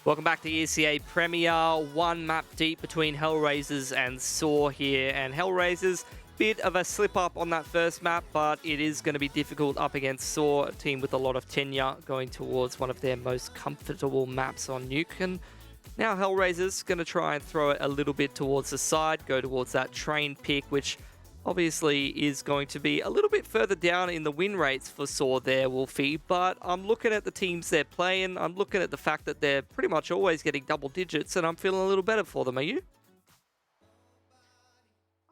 Welcome back to Esea Premier. One map deep between Hellraisers and Saw here. And Hellraisers, bit of a slip up on that first map, but it is going to be difficult up against Saw, a team with a lot of tenure, going towards one of their most comfortable maps on Nuke. And now Hellraisers going to try and throw it a little bit towards the side, go towards that train pick, which obviously is going to be a little bit further down in the win rates for Saw there, Wolfie. But I'm looking at the teams they're playing. I'm looking at the fact that they're pretty much always getting double digits, and I'm feeling a little better for them. Are you?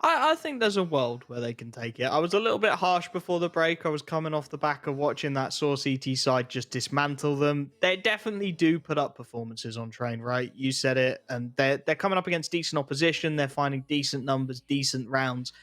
I think there's a world where they can take it. I was a little bit harsh before the break. I was coming off the back of watching that Saw CT side just dismantle them. They definitely do put up performances on train, right? You said it, and they're coming up against decent opposition. They're finding decent numbers, decent rounds.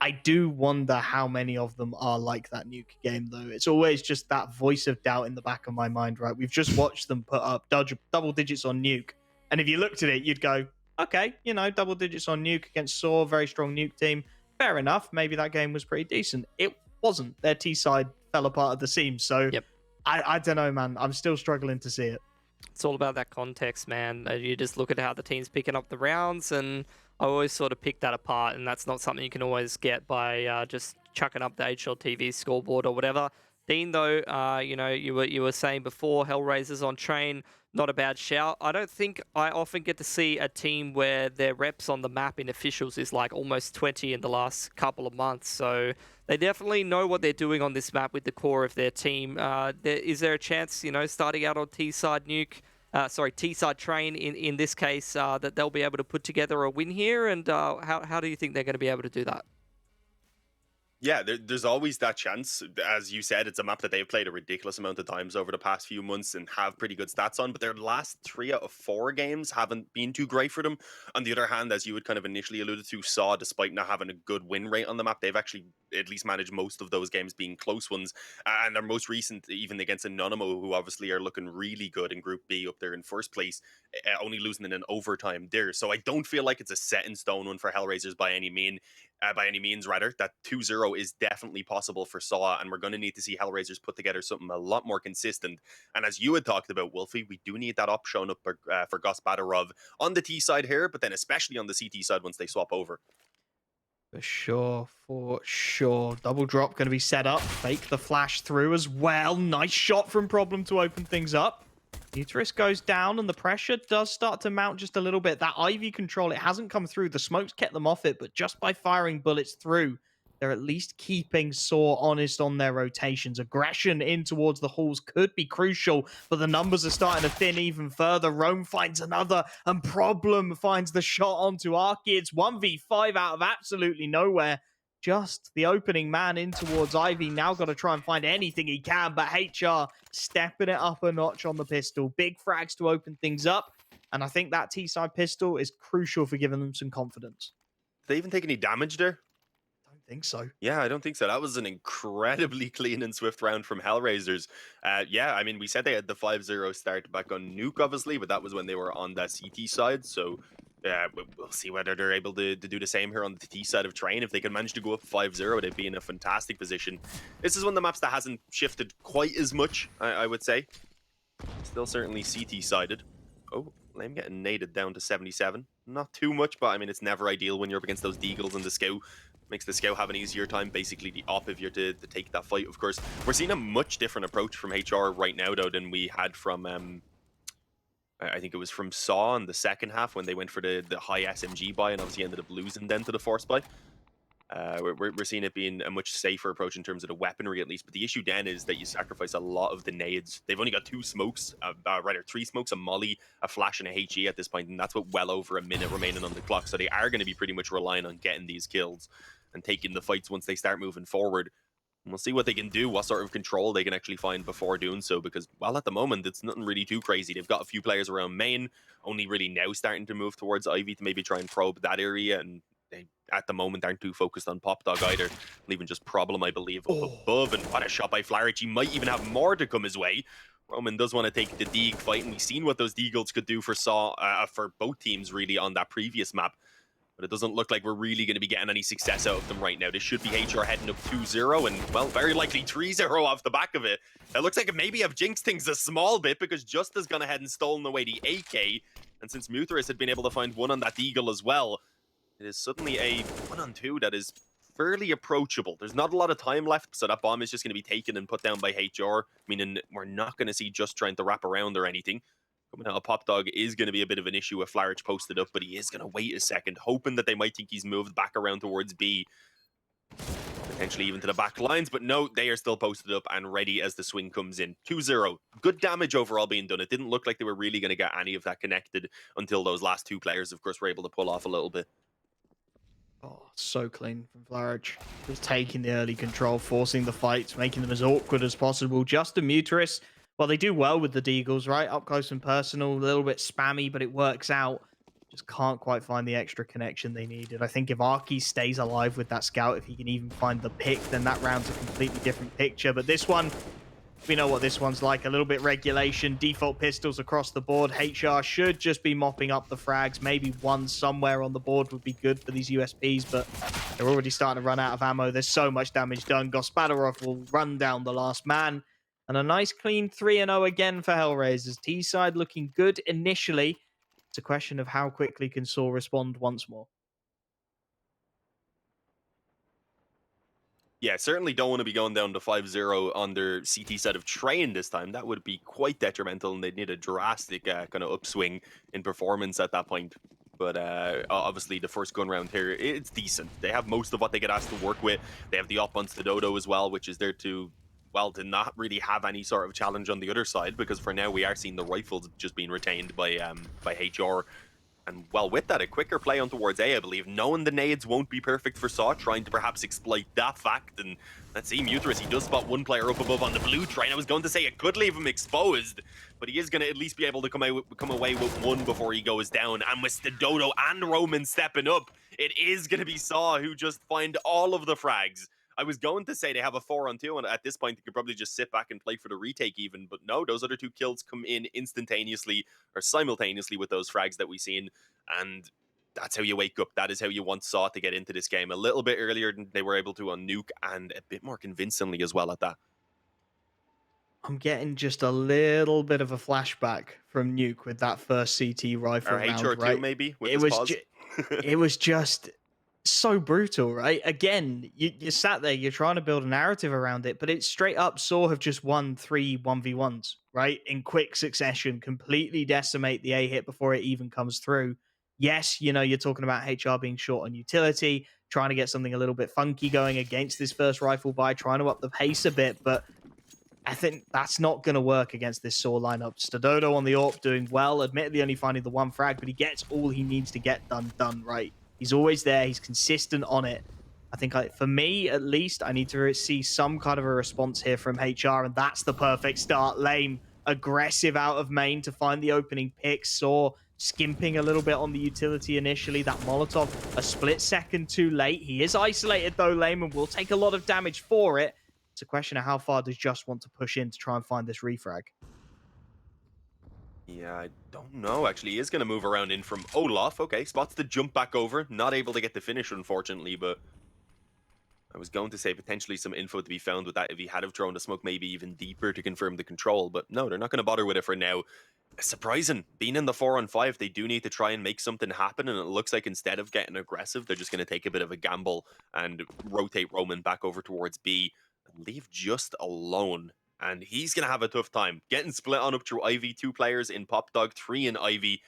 I do wonder how many of them are like that Nuke game, though. It's always just that voice of doubt in the back of my mind, right? We've just watched them put up double digits on Nuke. And if you looked at it, you'd go, okay, double digits on Nuke against Saw, very strong Nuke team. Fair enough. Maybe that game was pretty decent. It wasn't. Their T side fell apart at the seams. So Yep. I don't know, man. I'm still struggling to see it. It's all about that context, man. You just look at how the team's picking up the rounds, and I always sort of pick that apart, and that's not something you can always get by just chucking up the HLTV scoreboard or whatever. Dean, though, you were saying before, Hellraisers on train, not a bad shout. I don't think I often get to see a team where their reps on the map in officials is like almost 20 in the last couple of months. So they definitely know what they're doing on this map with the core of their team. Is there a chance, starting out on T-side Nuke, T-side train in this case, that they'll be able to put together a win here? And how do you think they're going to be able to do that? Yeah, there's always that chance. As you said, it's a map that they've played a ridiculous amount of times over the past few months and have pretty good stats on, but their last 3 out of 4 games haven't been too great for them. On the other hand, as you had kind of initially alluded to, Saw, despite not having a good win rate on the map, they've actually at least managed most of those games being close ones. And their most recent, even against Anonymous, who obviously are looking really good in Group B up there in first place, only losing in an overtime there. So I don't feel like it's a set in stone one for Hellraisers by any means. That 2-0 is definitely possible for Saw, and we're going to need to see Hellraisers put together something a lot more consistent. And as you had talked about, Wolfie, we do need that op shown up for Gus Badarov on the T side here, but then especially on the CT side once they swap over. For sure. Double drop going to be set up. Fake the flash through as well. Nice shot from Problem to open things up. Uterus goes down and the pressure does start to mount just a little bit. That Ivy control, it hasn't come through. The smoke's kept them off it, but just by firing bullets through, they're at least keeping Saw honest on their rotations. Aggression in towards the halls could be crucial, but the numbers are starting to thin even further. Rome finds another, and Problem finds the shot onto Arky. It's 1v5 out of absolutely nowhere. Just the opening man in towards Ivy. Now got to try and find anything he can, but HR stepping it up a notch on the pistol. Big frags to open things up, and I think that T-side pistol is crucial for giving them some confidence. Did they even take any damage there? Don't think so. Yeah, I don't think so. That was an incredibly clean and swift round from Hellraisers. We said they had the 5-0 start back on Nuke, obviously, but that was when they were on that CT side, so we'll see whether they're able to do the same here on the T side of Train. If they can manage to go up 5-0, they'd be in a fantastic position. This is one of the maps that hasn't shifted quite as much, I would say. Still certainly CT-sided. Oh, Lame getting naded down to 77. Not too much, but I mean, it's never ideal when you're up against those Deagles and the Scout. Makes the Scout have an easier time, basically the op if you're to take that fight, of course. We're seeing a much different approach from HR right now, though, than we had from... I think it was from Saw in the second half when they went for the high SMG buy and obviously ended up losing then to the Force buy. We're seeing it being a much safer approach in terms of the weaponry, at least. But the issue then is that you sacrifice a lot of the nades. They've only got 2 smokes, rather 3 smokes, a molly, a flash, and a HE at this point, and that's with well over a minute remaining on the clock. So they are going to be pretty much relying on getting these kills and taking the fights once they start moving forward. And we'll see what they can do, what sort of control they can actually find before doing so, because, well, at the moment, it's nothing really too crazy. They've got a few players around main, only really now starting to move towards Ivy to maybe try and probe that area, and they, at the moment, aren't too focused on Pop Dog either. Leaving just Problem, I believe, up above, and what a shot by Flarich. He might even have more to come his way. Roman does want to take the Deag fight, and we've seen what those Deagles could do for Saw, for both teams, really, on that previous map. but it doesn't look like we're really going to be getting any success out of them right now. This should be HR heading up 2-0 and, well, very likely 3-0 off the back of it. It looks like it maybe have jinxed things a small bit because Just has gone ahead and stolen away the AK, and since Mutheris had been able to find one on that Eagle as well, it is suddenly a 1-on-2 that is fairly approachable. There's not a lot of time left, so that bomb is just going to be taken and put down by HR, meaning we're not going to see Just trying to wrap around or anything. Coming out of Pop Dog is going to be a bit of an issue with Flarich posted up, but he is going to wait a second, hoping that they might think he's moved back around towards B, potentially even to the back lines, but no, they are still posted up and ready as the swing comes in. 2-0. Good damage overall being done. It didn't look like they were really going to get any of that connected until those last two players, of course, were able to pull off a little bit. Oh, so clean from Flarich. Just taking the early control, forcing the fights, making them as awkward as possible. Just a Muteris. Well, they do well with the Deagles, right? Up close and personal, a little bit spammy, but it works out. Just can't quite find the extra connection they needed. I think if Arky stays alive with that scout, if he can even find the pick, then that round's a completely different picture. But this one, we know what this one's like. A little bit regulation, default pistols across the board. HR should just be mopping up the frags. Maybe one somewhere on the board would be good for these USPs, but they're already starting to run out of ammo. There's so much damage done. Gospodarov will run down the last man. And a nice clean 3-0 again for Hellraisers. T-side looking good initially. It's a question of how quickly can Saw respond once more. Yeah, certainly don't want to be going down to 5-0 on their CT set of Train this time. That would be quite detrimental, and they'd need a drastic kind of upswing in performance at that point. But obviously, the first gun round here, it's decent. They have most of what they get asked to work with. They have the op on Dodo as well, which is there to, well, to not really have any sort of challenge on the other side, because for now we are seeing the rifles just being retained by HR. And, well, with that, a quicker play on towards A, I believe, knowing the nades won't be perfect for Saw, trying to perhaps exploit that fact. And let's see, Mutheris, he does spot one player up above on the blue train. I was going to say it could leave him exposed, but he is going to at least be able to come away with one before he goes down. And with Dodo and Roman stepping up, it is going to be Saw who just find all of the frags. I was going to say they have a 4-on-2, and at this point, they could probably just sit back and play for the retake even, but no, those other two kills come in instantaneously, or simultaneously with those frags that we've seen, and that's how you wake up. That is how you want Saw to get into this game. A little bit earlier than they were able to on Nuke, and a bit more convincingly as well at that. I'm getting just a little bit of a flashback from Nuke with that first CT rifle Or round, HR2 right? maybe, with It this was, pause. it was just so brutal, right? Again, you sat there, you're trying to build a narrative around it, but it's straight up Saw have just won 3 1v1s, right? In quick succession, completely decimate the A hit before it even comes through. Yes, you know, you're talking about HR being short on utility, trying to get something a little bit funky going against this first rifle buy, trying to up the pace a bit, but I think that's not going to work against this Saw lineup. Stadodo on the AWP doing well, admittedly only finding the one frag, but he gets all he needs to get done right. He's always there. He's consistent on it. I think for me, at least, I need to see some kind of a response here from HR, and that's the perfect start. Lame, aggressive out of main to find the opening pick. Saw skimping a little bit on the utility initially. That Molotov, a split second too late. He is isolated, though, Lame, and will take a lot of damage for it. It's a question of how far does Just want to push in to try and find this refrag. Yeah, I don't know. Actually, he is going to move around in from Olaf. Okay, spots the jump back over. Not able to get the finish, unfortunately, but I was going to say potentially some info to be found with that if he had have thrown the smoke maybe even deeper to confirm the control, but no, they're not going to bother with it for now. Surprising. Being in the 4-on-5, they do need to try and make something happen, and it looks like instead of getting aggressive, they're just going to take a bit of a gamble and rotate Roman back over towards B and leave Just alone. And he's going to have a tough time. Getting split on up through Ivy, 2 players in Pop Dog, 3 in Ivy.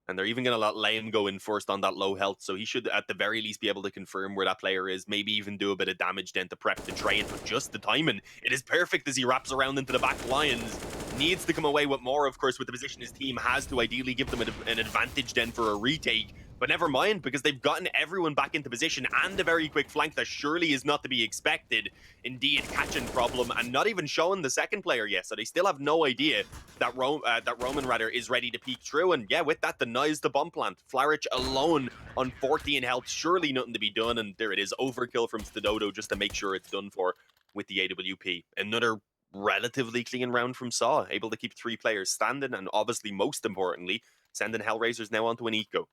And they're even going to let Lame go in first on that low health. So he should, at the very least, be able to confirm where that player is. Maybe even do a bit of damage then to prep the Train. But just the timing. It is perfect as he wraps around into the back lines. Needs to come away with more, of course, with the position his team has to ideally give them an advantage then for a retake. But never mind, because they've gotten everyone back into position and a very quick flank that surely is not to be expected. Indeed, catching problem and not even showing the second player yet. So they still have no idea that Roman rather is ready to peek through. And yeah, with that, denies the bomb plant. Flarich alone on 14 health. Surely nothing to be done. And there it is. Overkill from Stadodo just to make sure it's done for with the AWP. Another relatively clean round from Saw. Able to keep 3 players standing. And obviously, most importantly, sending Hellraisers now onto an eco.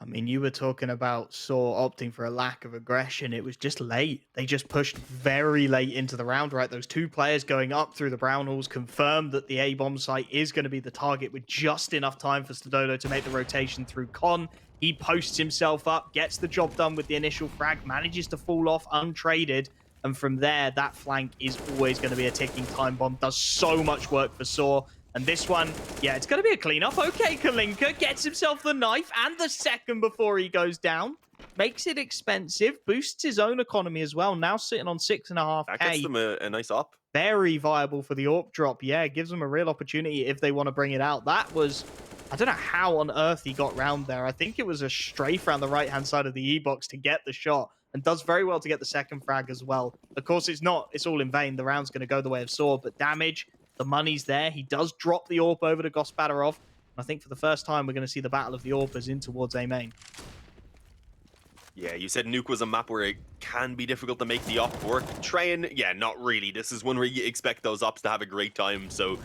I mean, you were talking about Saw opting for a lack of aggression. It was just late. They just pushed very late into the round, right? Those two players going up through the brown halls confirmed that the A-bomb site is going to be the target with just enough time for Stododo to make the rotation through Con. He posts himself up, gets the job done with the initial frag, manages to fall off untraded. And from there, that flank is always going to be a ticking time bomb. Does so much work for Saw. And this one, yeah, it's going to be a cleanup. Okay, Kalinka gets himself the knife and the second before he goes down. Makes it expensive, boosts his own economy as well. Now sitting on 6.5K. That gets them a nice op. Very viable for the AWP drop. Yeah, gives them a real opportunity if they want to bring it out. That was, I don't know how on earth he got round there. I think it was a strafe around the right-hand side of the E-box to get the shot. And does very well to get the second frag as well. Of course, it's all in vain. The round's going to go the way of Saw, but damage, the money's there. He does drop the AWP over to Gospodarov. I think for the first time, we're going to see the battle of the AWPers in towards A main. Yeah, you said Nuke was a map where it can be difficult to make the op work. Train, yeah, not really. This is one where you expect those ops to have a great time. So,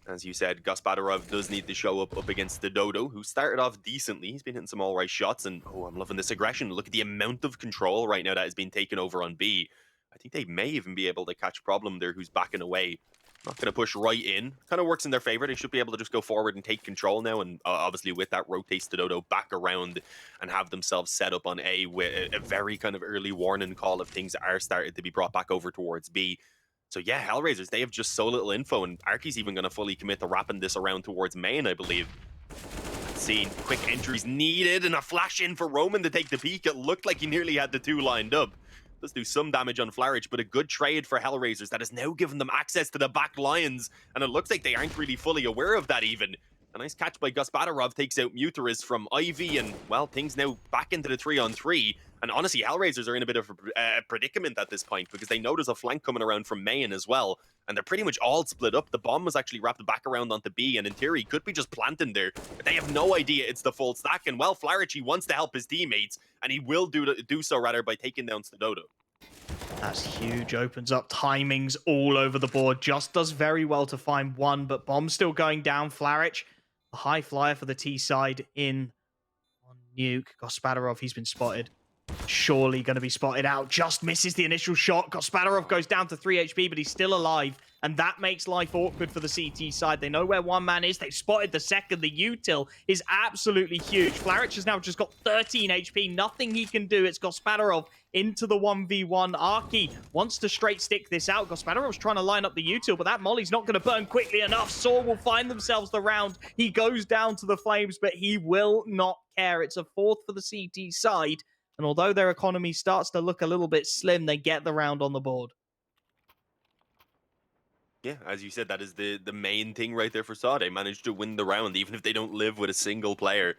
as you said, Gospodarov does need to show up against the Dodo, who started off decently. He's been hitting some all-right shots, and oh, I'm loving this aggression. Look at the amount of control right now that has been taken over on B. I think they may even be able to catch Problem there, who's backing away. Not going to push right in. Kind of works in their favor. They should be able to just go forward and take control now. And obviously with that, rotate Stododo back around and have themselves set up on A with a very kind of early warning call if things are started to be brought back over towards B. So yeah, Hellraisers, they have just so little info. And Arky's even going to fully commit to wrapping this around towards main, I believe. Let's see, quick entries needed and a flash in for Roman to take the peek. It looked like he nearly had the two lined up. Does do some damage on Flarich, but a good trade for Hellraisers that has now given them access to the back lines, and it looks like they aren't really fully aware of that even. A nice catch by Gospodarov takes out Muteris from Ivy, and, well, things now back into the 3-on-3. And honestly, Hellraisers are in a bit of a predicament at this point because they know there's a flank coming around from main as well, and they're pretty much all split up. The bomb was actually wrapped back around onto B, and in theory, could be just planting there. But they have no idea it's the full stack, and, well, Flarich, he wants to help his teammates, and he will do so, rather, by taking down Stododo. That's huge. Opens up timings all over the board. Just does very well to find one, but Bomb's still going down. Flarich, the high flyer for the T side in on Nuke. Gospodarov, he's been spotted. Surely going to be spotted out. Just misses the initial shot. Gospodarov goes down to 3 HP, but he's still alive. And that makes life awkward for the CT side. They know where one man is. They've spotted the second. The util is absolutely huge. Flarich has now just got 13 HP. Nothing he can do. It's Gospodarov into the 1v1. Arky wants to straight stick this out. Gospodarov's trying to line up the util, but that molly's not going to burn quickly enough. Saw will find themselves the round. He goes down to the flames, but he will not care. It's a fourth for the CT side. And although their economy starts to look a little bit slim, they get the round on the board. Yeah, as you said, that is the main thing right there for Saw. They managed to win the round, even if they don't live with a single player.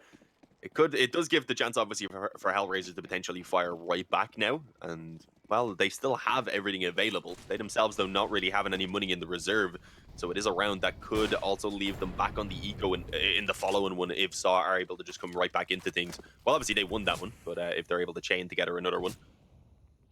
It does give the chance, obviously, for Hellraisers to potentially fire right back now. And, well, they still have everything available. They themselves, though, not really having any money in the reserve. So it is a round that could also leave them back on the eco in the following one if Saw are able to just come right back into things. Well, obviously, they won that one, but if they're able to chain together another one.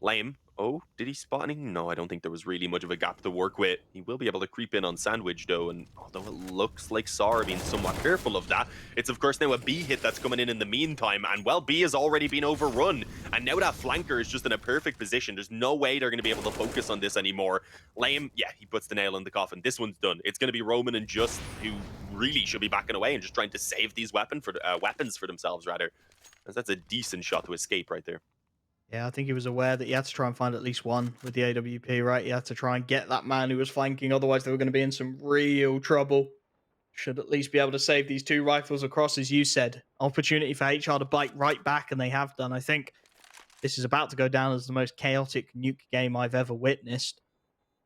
Lame. Oh, did he spot anything? No, I don't think there was really much of a gap to work with. He will be able to creep in on Sandwich, though, and although it looks like Saw are being somewhat careful of that, it's of course now a B hit that's coming in the meantime, and well, B has already been overrun, and now that flanker is just in a perfect position. There's no way they're going to be able to focus on this anymore. Lame, yeah, he puts the nail in the coffin. This one's done. It's going to be Roman and Just, who really should be backing away and just trying to save these weapons for themselves, rather. As that's a decent shot to escape right there. Yeah, I think he was aware that he had to try and find at least one with the AWP, right? He had to try and get that man who was flanking. Otherwise, they were going to be in some real trouble. Should at least be able to save these two rifles across, as you said. Opportunity for HR to bite right back, and they have done. I think this is about to go down as the most chaotic Nuke game I've ever witnessed.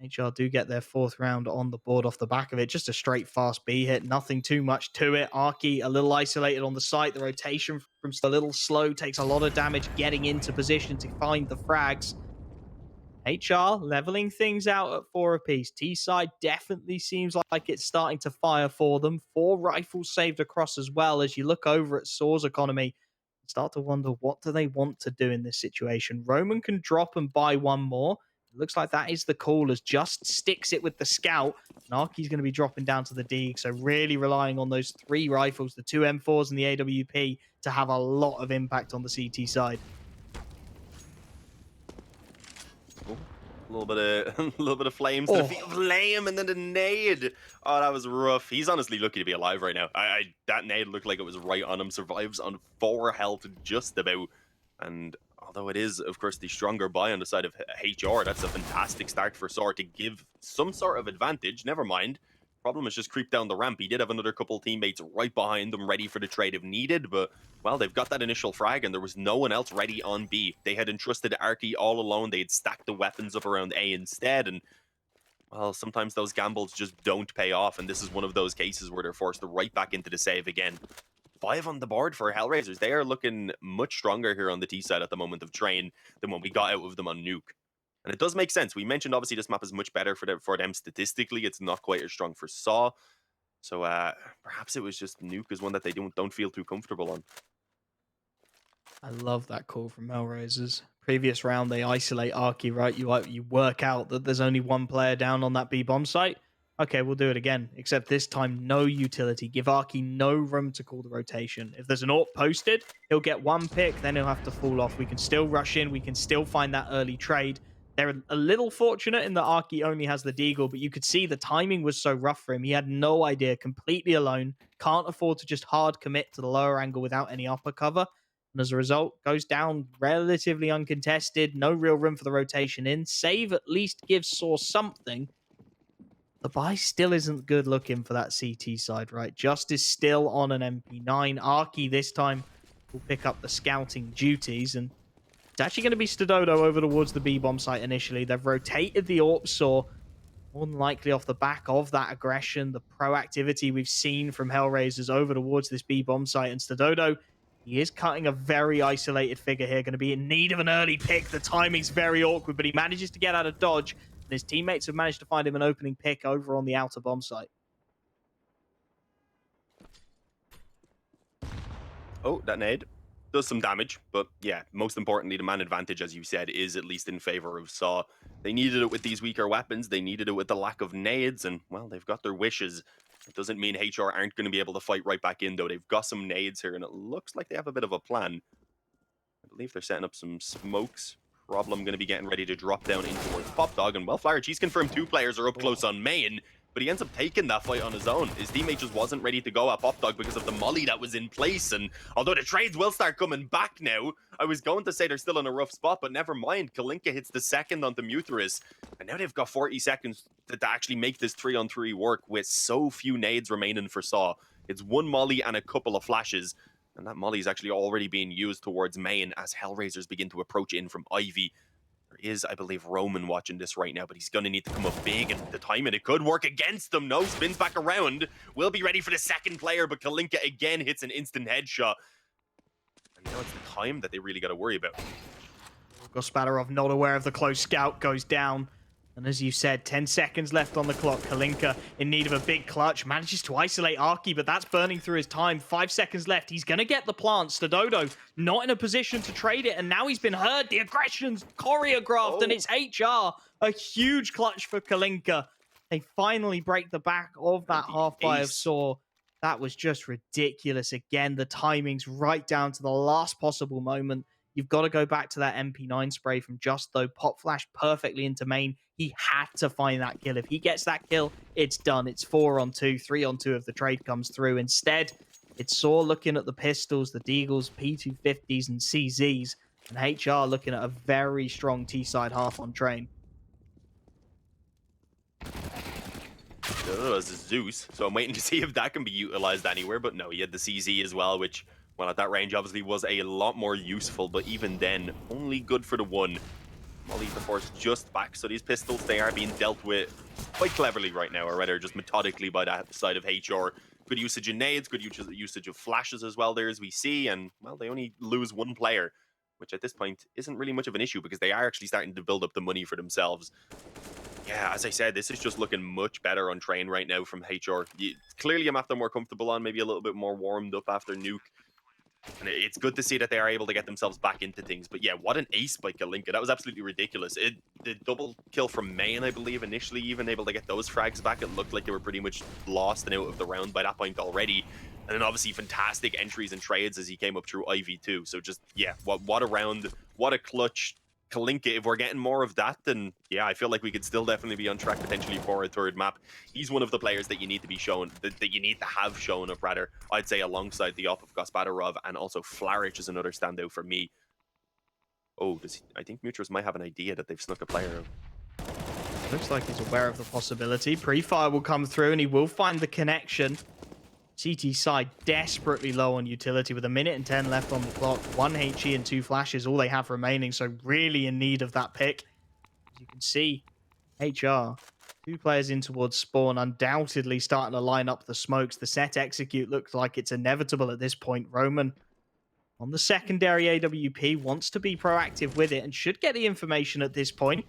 HR do get their fourth round on the board off the back of it. Just a straight fast B hit. Nothing too much to it. Arky a little isolated on the site. The rotation from a little slow. Takes a lot of damage getting into position to find the frags. HR leveling things out at 4 apiece. T-side definitely seems like it's starting to fire for them. 4 rifles saved across as well. As you look over at Saw's economy, start to wonder, what do they want to do in this situation? Roman can drop and buy one more. It looks like that is the call as Just sticks it with the scout. And Arky's going to be dropping down to the Deeg, so really relying on those 3 rifles, the 2 M4s and the AWP, to have a lot of impact on the CT side. Oh, a little bit of a little bit of flames to the feet Oh. of Lame, and then the nade. Oh, that was rough. He's honestly lucky to be alive right now. That nade looked like it was right on him. Survives on 4 health, just about. And although it is, of course, the stronger buy on the side of HR, that's a fantastic start for Sor to give some sort of advantage. Never mind. Problem is just creep down the ramp. He did have another couple teammates right behind them, ready for the trade if needed, but well, they've got that initial frag, and there was no one else ready on B. They had entrusted Arky all alone. They had stacked the weapons up around A instead, and well, sometimes those gambles just don't pay off, and this is one of those cases where they're forced right back into the save again. 5 on the board for Hellraisers. They are looking much stronger here on the T side at the moment of Train than when we got out of them on Nuke. And it does make sense. We mentioned, obviously, this map is much better for them statistically. It's not quite as strong for Saw. So perhaps it was just Nuke is one that they don't feel too comfortable on. I love that call from Hellraisers. Previous round, they isolate Arky, right? You work out that there's only 1 player down on that B bomb site. Okay, we'll do it again. Except this time, no utility. Give Arky no room to call the rotation. If there's an AWP posted, he'll get 1 pick, then he'll have to fall off. We can still rush in. We can still find that early trade. They're a little fortunate in that Arky only has the Deagle, but you could see the timing was so rough for him. He had no idea, completely alone. Can't afford to just hard commit to the lower angle without any upper cover. And as a result, goes down relatively uncontested. No real room for the rotation in. Save at least gives Saw something. The buy still isn't good looking for that CT side, right? Just is still on an MP9. Arky this time will pick up the scouting duties, and it's actually going to be Stododo over towards the B-bomb site initially. They've rotated the AWP Saw, more than likely off the back of that aggression, the proactivity we've seen from Hellraisers over towards this B-bomb site. And Stododo, he is cutting a very isolated figure here, going to be in need of an early pick. The timing's very awkward, but he manages to get out of dodge. And his teammates have managed to find him an opening pick over on the outer bomb site. Oh, that nade does some damage, but yeah, most importantly, the man advantage, as you said, is at least in favor of Saw. They needed it with these weaker weapons. They needed it with the lack of nades, and well, they've got their wishes. It doesn't mean HR aren't going to be able to fight right back in, though. They've got some nades here, and it looks like they have a bit of a plan. I believe they're setting up some smokes. Problem going to be getting ready to drop down in towards Pop Dog, and well, Flarich, he's confirmed 2 players are up close on main, but he ends up taking that fight on his own. His teammate just wasn't ready to go at Pop Dog because of the molly that was in place, and although the trades will start coming back now, I was going to say they're still in a rough spot, but never mind. Kalinka hits the second onto Mutheris, and now they've got 40 seconds to actually make this 3-on-3 work with so few nades remaining for Saw. It's 1 molly and a couple of flashes, and that molly is actually already being used towards main as Hellraisers begin to approach in from Ivy. There is, I believe, Roman watching this right now, but he's going to need to come up big, and the time, and it could work against him. No, spins back around. Will be ready for the second player, but Kalinka again hits an instant headshot. And now it's the time that they really got to worry about. Gospadarov, not aware of the close scout, goes down. And as you said, 10 seconds left on the clock. Kalinka in need of a big clutch. Manages to isolate Arky, but that's burning through his time. 5 seconds left. He's going to get the plant. Stododo not in a position to trade it. And now he's been heard. The aggression's choreographed. And it's HR. A huge clutch for Kalinka. They finally break the back of that half buy of Saw. That was just ridiculous. Again, the timing's right down to the last possible moment. You've got to go back to that MP9 spray from Just, though. Pop flash perfectly into main. He had to find that kill. If he gets that kill, it's done. It's 4-on-2, 3-on-2 if the trade comes through. Instead, it's Saw looking at the pistols, the Deagles, P250s, and CZs, and HR looking at a very strong T-side half on train. As a Zeus, so I'm waiting to see if that can be utilized anywhere, but no, he had the CZ as well, which, well, at that range obviously was a lot more useful, but even then, only good for the 1. Molly the Force just back, so these pistols, they are being dealt with quite cleverly right now, or rather just methodically by that side of HR. Good usage of nades, good usage of flashes as well there, as we see, and, well, they only lose 1 player, which at this point isn't really much of an issue because they are actually starting to build up the money for themselves. Yeah, as I said, this is just looking much better on train right now from HR. Clearly a map they're more comfortable on, maybe a little bit more warmed up after Nuke. And it's good to see that they are able to get themselves back into things. But yeah, what an ace by Kalinka. That was absolutely ridiculous. The double kill from Main, I believe, initially even able to get those frags back. It looked like they were pretty much lost and out of the round by that point already. And then obviously fantastic entries and trades as he came up through Ivy too. So just, yeah, what a round, what a clutch. Kalinka, if we're getting more of that, then yeah, I feel like we could still definitely be on track potentially for a third map. He's one of the players that you need to be shown, that you need to have shown up, rather, I'd say, alongside the op of Gaspadarov, and also Flaric is another standout for me. Oh, I think Mutros might have an idea that they've snuck a player out. Looks like he's aware of the possibility. Pre-fire will come through and he will find the connection. CT side desperately low on utility with 1:10 left on the clock. 1 HE and 2 flashes, all they have remaining. So really in need of that pick. As you can see, HR, 2 players in towards spawn, undoubtedly starting to line up the smokes. The set execute looks like it's inevitable at this point. Roman on the secondary AWP wants to be proactive with it and should get the information at this point.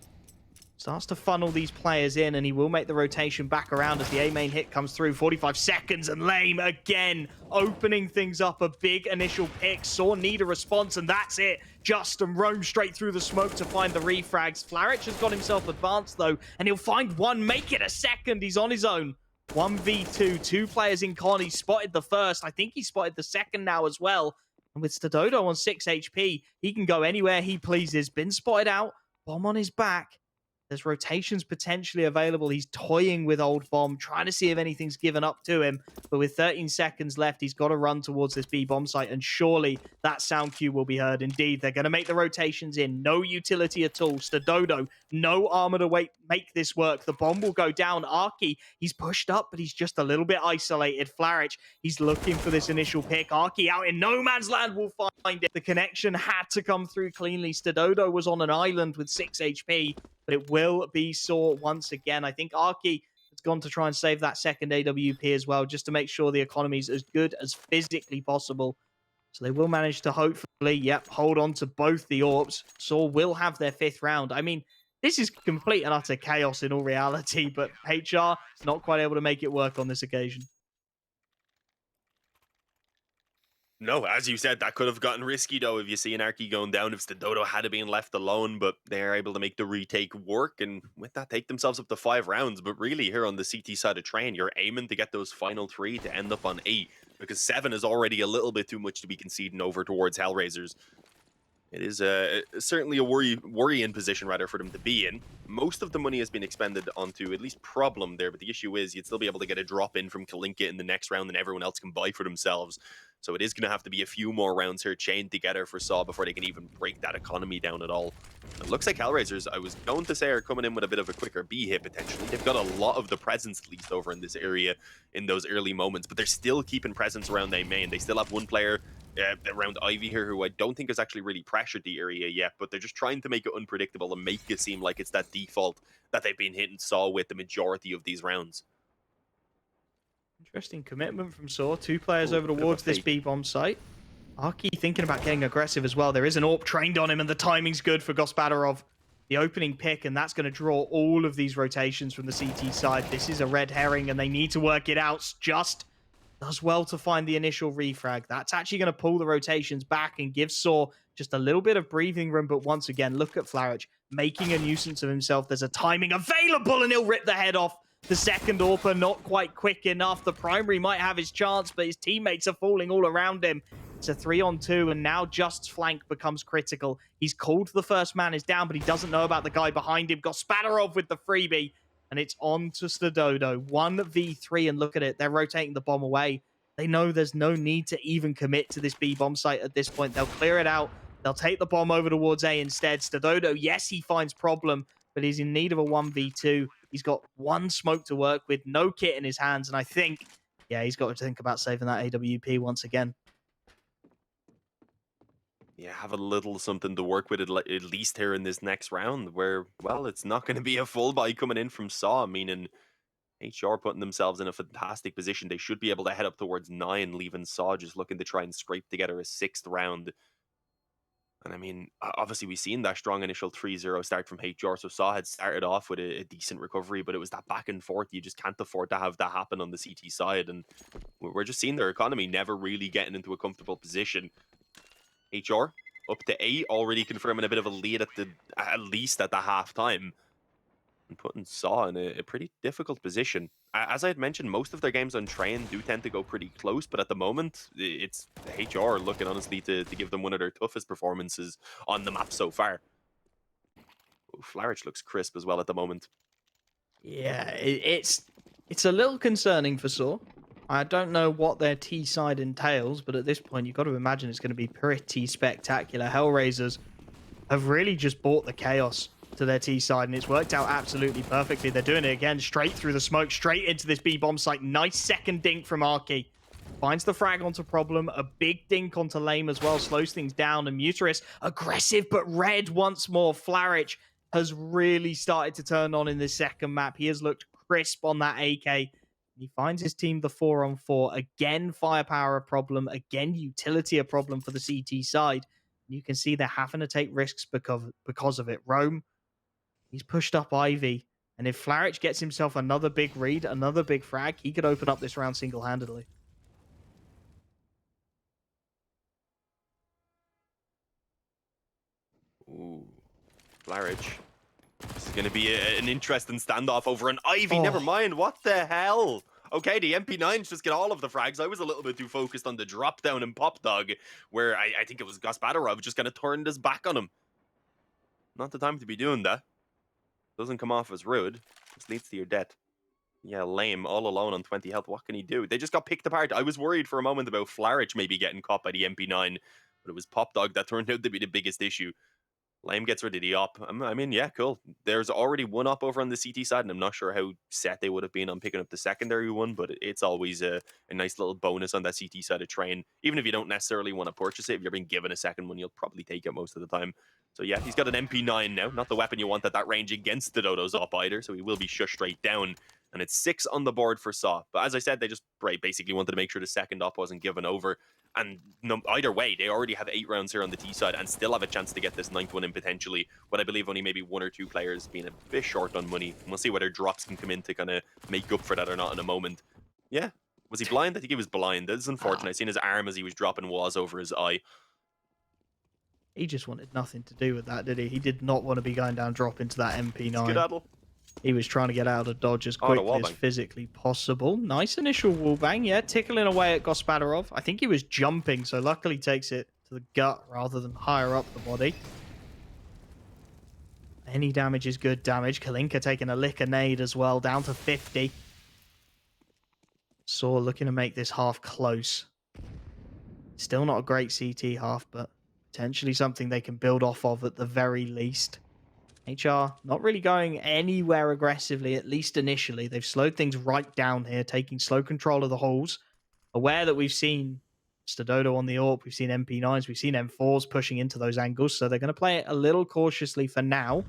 Starts to funnel these players in, and he will make the rotation back around as the A main hit comes through. 45 seconds, and Lame again opening things up. A big initial pick. Saw need a response, and that's it. Justin roam straight through the smoke to find the refrags. Flaric has got himself advanced, though, and he'll find one, make it a second. He's on his own. 1v2, 2 players in con. He spotted the first. I think he spotted the second now as well. And with Stadodo on 6 HP, he can go anywhere he pleases. Been spotted out. Bomb on his back. There's rotations potentially available. He's toying with Old Bomb, trying to see if anything's given up to him. But with 13 seconds left, he's got to run towards this B bomb site. And surely that sound cue will be heard. Indeed, they're going to make the rotations in. No utility at all. Stadodo, no armor to make this work. The bomb will go down. Arky, he's pushed up, but he's just a little bit isolated. Flaric, he's looking for this initial pick. Arky out in no man's land will find it. The connection had to come through cleanly. Stadodo was on an island with 6 HP. But it will be Saw once again. I think Arky has gone to try and save that second AWP as well, just to make sure the economy is as good as physically possible. So they will manage to hopefully, hold on to both the orbs. Saw will have their 5th round. I mean, this is complete and utter chaos in all reality, but HR not quite able to make it work on this occasion. No, as you said, that could have gotten risky, though, if you see an Arky going down, if Stadodo had been left alone, but they're able to make the retake work, and with that, take themselves up to 5 rounds. But really, here on the CT side of Train, you're aiming to get those final 3 to end up on 8, because 7 is already a little bit too much to be conceding over towards Hellraisers. It is certainly a worrying position, rather, for them to be in. Most of the money has been expended onto at least Problem there, but the issue is you'd still be able to get a drop in from Kalinka in the next round and everyone else can buy for themselves. So it is going to have to be a few more rounds here chained together for Saw before they can even break that economy down at all. It looks like Hellraisers, I was going to say, are coming in with a bit of a quicker B hit potentially. They've got a lot of the presence, at least, over in this area in those early moments, but they're still keeping presence around A main. They still have one player around Ivy here, who I don't think has actually really pressured the area yet, but they're just trying to make it unpredictable and make it seem like it's that default that they've been hitting Saw with the majority of these rounds. Interesting commitment from Saw. 2 players over towards this B bomb site. Arky thinking about getting aggressive as well. There is an AWP trained on him, and the timing's good for Gaspadarov. The opening pick, and that's going to draw all of these rotations from the CT side. This is a red herring, and they need to work it out. Just does well to find the initial refrag. That's actually going to pull the rotations back and give Saw just a little bit of breathing room. But once again, look at Flaric making a nuisance of himself. There's a timing available, and he'll rip the head off. The second AWPer not quite quick enough. The primary might have his chance, but his teammates are falling all around him. It's a 3-on-2, and now Just's flank becomes critical. He's called the first man is down, but he doesn't know about the guy behind him. Gaspadarov with the freebie, and it's on to Stadodo. 1v3, and look at it. They're rotating the bomb away. They know there's no need to even commit to this B bomb site at this point. They'll clear it out. They'll take the bomb over towards A instead. Stadodo, yes, he finds Problem, but he's in need of a 1v2. He's got 1 smoke to work with, no kit in his hands, and I think, yeah, he's got to think about saving that AWP once again. Yeah, have a little something to work with at least here in this next round, where, well, it's not going to be a full buy coming in from Saw, meaning HR putting themselves in a fantastic position. They should be able to head up towards 9, leaving Saw just looking to try and scrape together a 6th round. And I mean, obviously, we've seen that strong initial 3-0 start from HR. So Saw had started off with a decent recovery, but it was that back and forth. You just can't afford to have that happen on the CT side. And we're just seeing their economy never really getting into a comfortable position. HR up to 8, already confirming a bit of a lead at least at the half time, and putting Saw in a pretty difficult position. As I had mentioned, most of their games on Train do tend to go pretty close, but at the moment, it's HR looking honestly to give them one of their toughest performances on the map so far. Oh, Flarich looks crisp as well at the moment. Yeah, it's a little concerning for Saw. I don't know what their T side entails, but at this point, you've got to imagine it's going to be pretty spectacular. Hellraisers have really just brought the chaos to their T side, and it's worked out absolutely perfectly. They're doing it again, straight through the smoke, straight into this B bomb site. Nice second dink from Arky. Finds the frag onto Problem, a big dink onto Lame as well, slows things down, and Muterus, aggressive but red once more. Flarich has really started to turn on in this second map. He has looked crisp on that AK. He finds his team the 4-on-4. Again, firepower a problem. Again, utility a problem for the CT side. You can see they're having to take risks because of it. Rome, he's pushed up Ivy. And if Flarich gets himself another big read, another big frag, he could open up this round single-handedly. Ooh, Flarich. This is going to be an interesting standoff over an Ivy. Never mind. What the hell? Okay, the MP9s just get all of the frags. I was a little bit too focused on the drop down in Pop Dog, where I think it was Gaspadarov just kind of turned his back on him. Not the time to be doing that. Doesn't come off as rude. This leads to your death. Yeah, Lame, all alone on 20 health. What can he do? They just got picked apart. I was worried for a moment about Flarich maybe getting caught by the MP9, but it was Pop Dog that turned out to be the biggest issue. Lame gets rid of the op. I mean, yeah, cool. There's already one op over on the CT side, and I'm not sure how set they would have been on picking up the secondary one, but it's always a nice little bonus on that CT side of Train. Even if you don't necessarily want to purchase it, if you're being given a second one, you'll probably take it most of the time. So yeah, he's got an MP9 now, not the weapon you want at that range against the Dodo's op either, so he will be shushed straight down. And it's 6 on the board for Saw. But as I said, they just basically wanted to make sure the second op wasn't given over. And no, either way, they already have 8 rounds here on the T side and still have a chance to get this 9th one in potentially. But I believe only maybe 1 or 2 players being a bit short on money. And we'll see whether drops can come in to kind of make up for that or not in a moment. Yeah. Was he blind? I think he was blind. That's unfortunate. I seen his arm as he was dropping was over his eye. He just wanted nothing to do with that, did he? He did not want to be going down drop into that MP9. Skedaddle. He was trying to get out of dodge as quickly as physically possible. Nice initial wallbang, yeah, tickling away at Gospodarov. I think he was jumping, so luckily takes it to the gut rather than higher up the body. Any damage is good damage. Kalinka taking a lick of nade as well, down to 50. Saw looking to make this half close. Still not a great CT half, but potentially something they can build off of at the very least. HR not really going anywhere aggressively, at least initially. They've slowed things right down here, taking slow control of the halls. Aware that we've seen Stadodo on the AWP, we've seen MP9s, we've seen M4s pushing into those angles, so they're going to play it a little cautiously for now.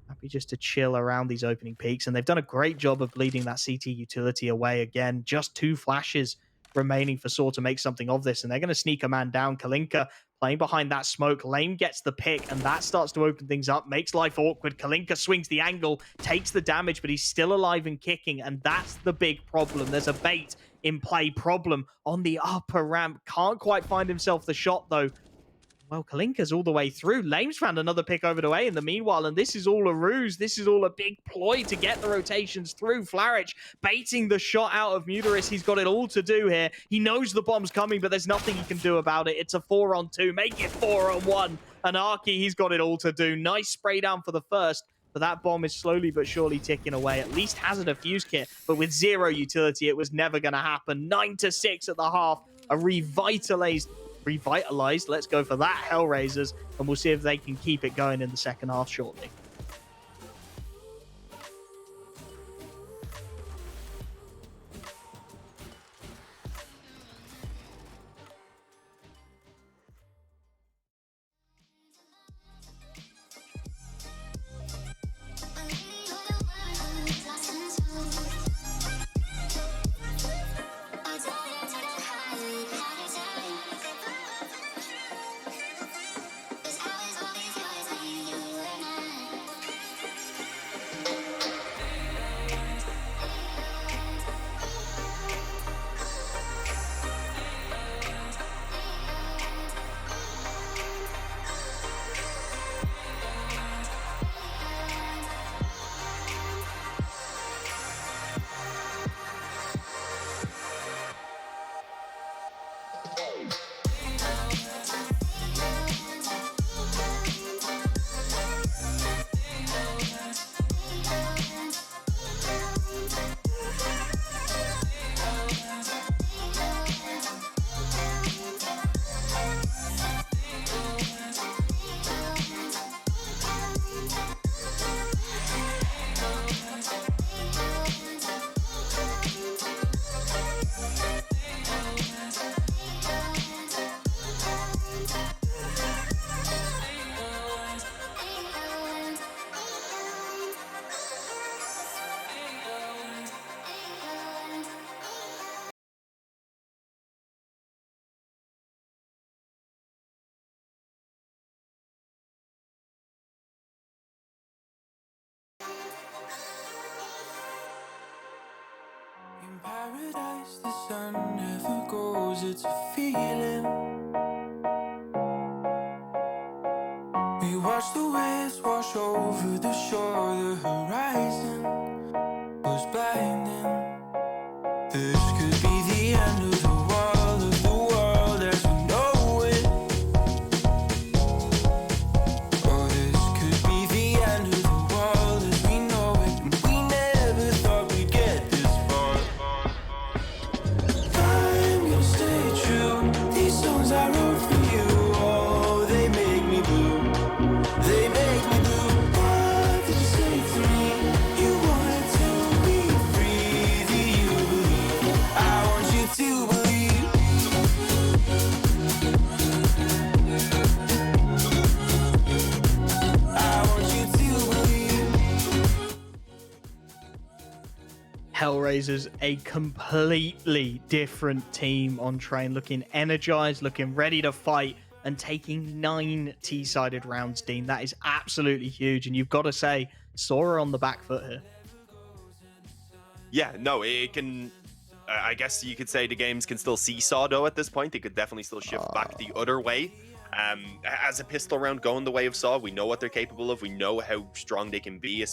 Happy just to chill around these opening peaks, and they've done a great job of bleeding that CT utility away again. Just 2 flashes remaining for Saw to make something of this, and they're going to sneak a man down. Kalinka playing behind that smoke. Lame gets the pick, and that starts to open things up, makes life awkward. Kalinka swings the angle, takes the damage, but he's still alive and kicking, and that's the big problem. There's a bait in play. Problem on the upper ramp. Can't quite find himself the shot, though. Well, Kalinka's all the way through. Lame's found another pick over to A in the meanwhile, and this is all a ruse. This is all a big ploy to get the rotations through. Flarich baiting the shot out of Muteris. He's got it all to do here. He knows the bomb's coming, but there's nothing he can do about it. It's a 4-on-2. Make it 4-on-1. And Arky, he's got it all to do. Nice spray down for the first, but that bomb is slowly but surely ticking away. At least has a defuse kit, but with 0 utility, it was never going to happen. 9-6 at the half. A revitalized, let's go for that, Hellraisers, and we'll see if they can keep it going in the second half shortly. In paradise, the sun never goes, it's a feeling. We watch the waves wash over the shore, the horizon was blinding. This could be the end of the world as we know it. Or this could be the end of the world as we know it. And we never thought we'd get this far. I'm gonna stay true. These songs I wrote for you, oh, they make me blue. They make me blue. What did you say to me? You wanted to be free. Do you believe? I want you to believe. I want you to believe. Hellraisers, a completely different team on train, looking energized, looking ready to fight, and taking 9 T-sided rounds, Dean. That is absolutely huge, and you've got to say, Sora on the back foot here. Yeah, no, it can. I guess you could say the games can still seesaw though at this point. It could definitely still shift back the other way. As a pistol round going the way of Saw, we know what they're capable of. We know how strong they can be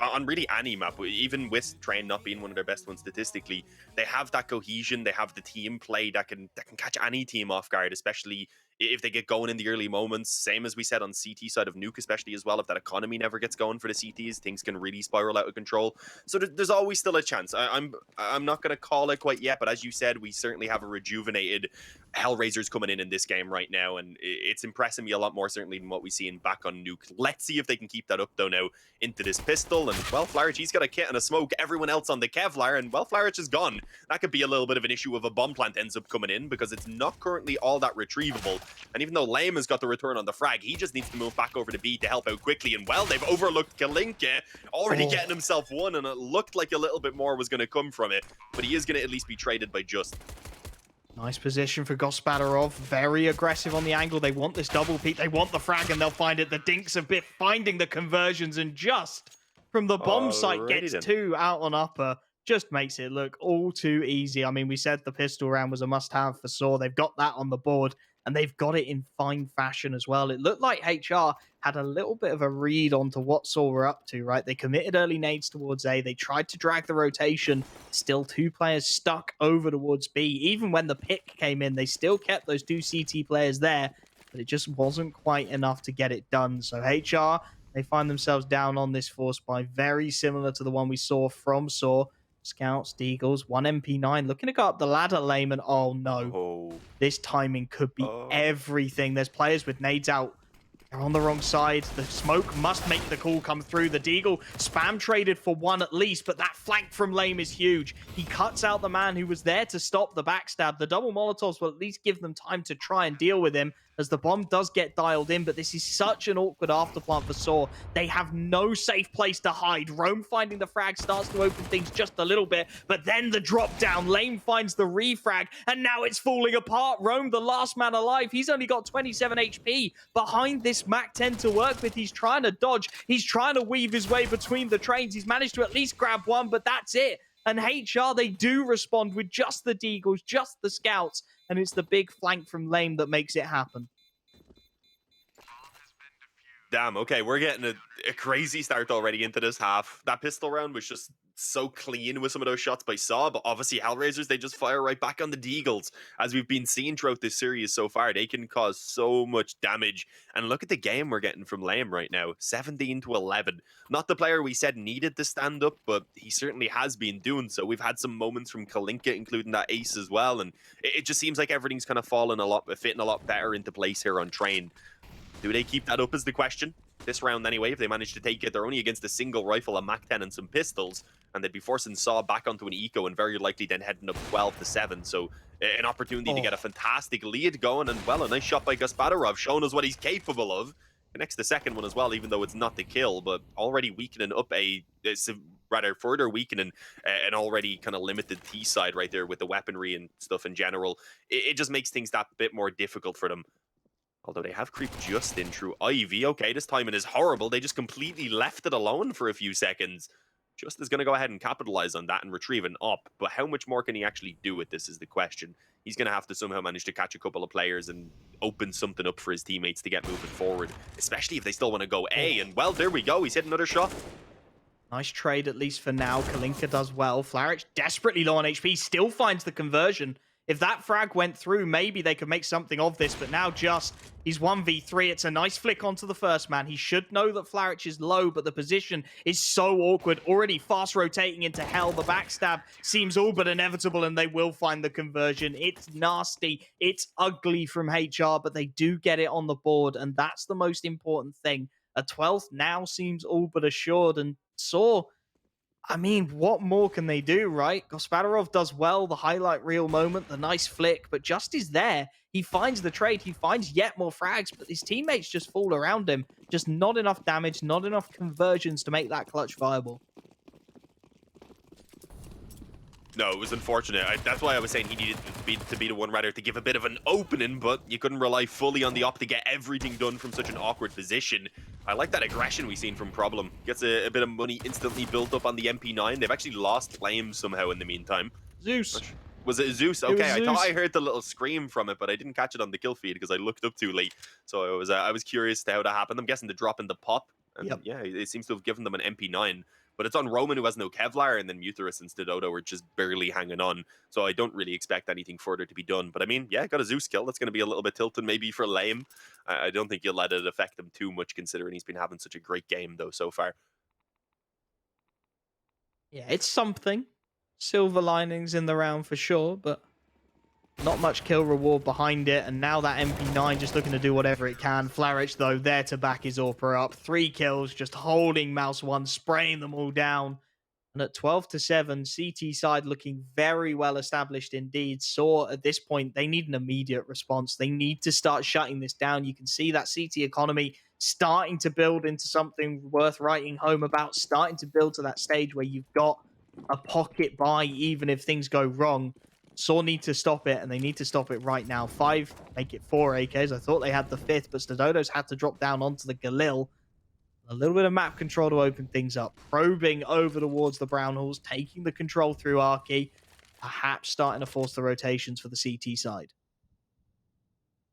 on really any map. Even with Train not being one of their best ones statistically, they have that cohesion. They have the team play that can catch any team off guard, especially if they get going in the early moments. Same as we said on CT side of Nuke, especially as well. If that economy never gets going for the CTs, things can really spiral out of control. So there's always still a chance. I'm not going to call it quite yet, but as you said, we certainly have a rejuvenated Hellraisers coming in this game right now, and it's impressing me a lot more certainly than what we see in back on Nuke. Let's see if they can keep that up though now into this pistol. And well, Flarich, he's got a kit and a smoke. Everyone else on the Kevlar, and well, Flarich is gone. That could be a little bit of an issue if a bomb plant ends up coming in, because it's not currently all that retrievable. And even though Lame has got the return on the frag, he just needs to move back over to B to help out quickly. And well, they've overlooked Kalinka, already getting himself one, and it looked like a little bit more was going to come from it. But he is going to at least be traded by Just. Nice position for Gospodarov. Very aggressive on the angle. They want this double peek. They want the frag, and they'll find it. The Dinks a bit finding the conversions, and Just from the bomb site gets 2 out on upper. Just makes it look all too easy. I mean, we said the pistol round was a must-have for Saw. They've got that on the board, and they've got it in fine fashion as well. It looked like HR had a little bit of a read onto what Saw were up to, right? They committed early nades towards A. They tried to drag the rotation. Still 2 players stuck over towards B. Even when the pick came in, they still kept those 2 CT players there, but it just wasn't quite enough to get it done. So HR, they find themselves down on this force by very similar to the one we saw from Saw. Scouts, Deagles, 1 MP9 looking to go up the ladder, Layman. Oh no. This timing could be everything. There's players with nades out. They're on the wrong side. The smoke must make the call come through. The Deagle spam traded for 1 at least, but that flank from Lame is huge. He cuts out the man who was there to stop the backstab. The double Molotovs will at least give them time to try and deal with him, as the bomb does get dialed in, but this is such an awkward afterplant for Saw. They have no safe place to hide. Rome finding the frag starts to open things just a little bit, but then the drop down. Lame finds the refrag, and now it's falling apart. Rome, the last man alive, he's only got 27 HP behind this Mac 10 to work with. He's trying to dodge. He's trying to weave his way between the trains. He's managed to at least grab 1, but that's it. And HR, they do respond with just the Deagles, just the Scouts, and it's the big flank from Lame that makes it happen. Damn, okay, we're getting a crazy start already into this half. That pistol round was just so clean with some of those shots by Saw, but obviously Hellraisers, they just fire right back on the Deagles. As we've been seeing throughout this series so far, they can cause so much damage. And look at the game we're getting from Lame right now, 17-11. Not the player we said needed to stand up, but he certainly has been doing so. We've had some moments from Kalinka, including that ace as well, and it just seems like everything's kind of fitting a lot better into place here on Train. Do they keep that up is the question. This round anyway, if they manage to take it, they're only against a single rifle, a Mac-10 and some pistols, and they'd be forcing Saw back onto an eco and very likely then heading up 12-7. So an opportunity to get a fantastic lead going, and well, a nice shot by Gospodarov, showing us what he's capable of. Connects the second one as well, even though it's not the kill, but already weakening up further weakening an already kind of limited T side right there with the weaponry and stuff in general. It just makes things that bit more difficult for them. Although they have creeped just in through Ivy. Okay, this timing is horrible. They just completely left it alone for a few seconds. Just is going to go ahead and capitalize on that and retrieve an up. But how much more can he actually do with this is the question. He's going to have to somehow manage to catch a couple of players and open something up for his teammates to get moving forward, especially if they still want to go A. And well, there we go. He's hit another shot. Nice trade, at least for now. Kalinka does well. Flaric, desperately low on HP, still finds the conversion. If that frag went through, maybe they could make something of this, but now just, he's 1v3. It's a nice flick onto the first man. He should know that Flaric is low, but the position is so awkward. Already fast rotating into hell. The backstab seems all but inevitable, and they will find the conversion. It's nasty. It's ugly from HR, but they do get it on the board, and that's the most important thing. A 12th now seems all but assured, and Saw, I mean, what more can they do, right? Gospodarov does well, the highlight reel moment, the nice flick, but just is there. He finds the trade, he finds yet more frags, but his teammates just fall around him. Just not enough damage, not enough conversions to make that clutch viable. No, it was unfortunate. That's why I was saying he needed to be the one rather to give a bit of an opening, but you couldn't rely fully on the op to get everything done from such an awkward position. I like that aggression we've seen from Problem. Gets a bit of money instantly built up on the MP9. They've actually lost Flames somehow in the meantime. Zeus. Was it Zeus? Okay, Zeus. I thought I heard the little scream from it, but I didn't catch it on the kill feed because I looked up too late. So I was curious to how that happened. I'm guessing the drop in the pop, and yeah, it seems to have given them an MP9. But it's on Roman, who has no Kevlar, and then Muterus and Stododo are just barely hanging on. So I don't really expect anything further to be done. But I mean, yeah, got a Zeus kill. That's going to be a little bit tilted maybe for Lame. I don't think you'll let it affect him too much, considering he's been having such a great game, though, so far. Yeah, it's something. Silver linings in the round for sure, but not much kill reward behind it. And now that MP9 just looking to do whatever it can. Flaric, though, there to back his Orpa up. 3 kills, just holding Mouse 1, spraying them all down. And at 12-7, CT side looking very well established indeed. Saw at this point, they need an immediate response. They need to start shutting this down. You can see that CT economy starting to build into something worth writing home about, starting to build to that stage where you've got a pocket buy even if things go wrong. Saw need to stop it, and they need to stop it right now. 5, make it 4 AKs. I thought they had the 5th, but Stododo's had to drop down onto the Galil. A little bit of map control to open things up. Probing over towards the Brown Halls, taking the control through Arky. Perhaps starting to force the rotations for the CT side.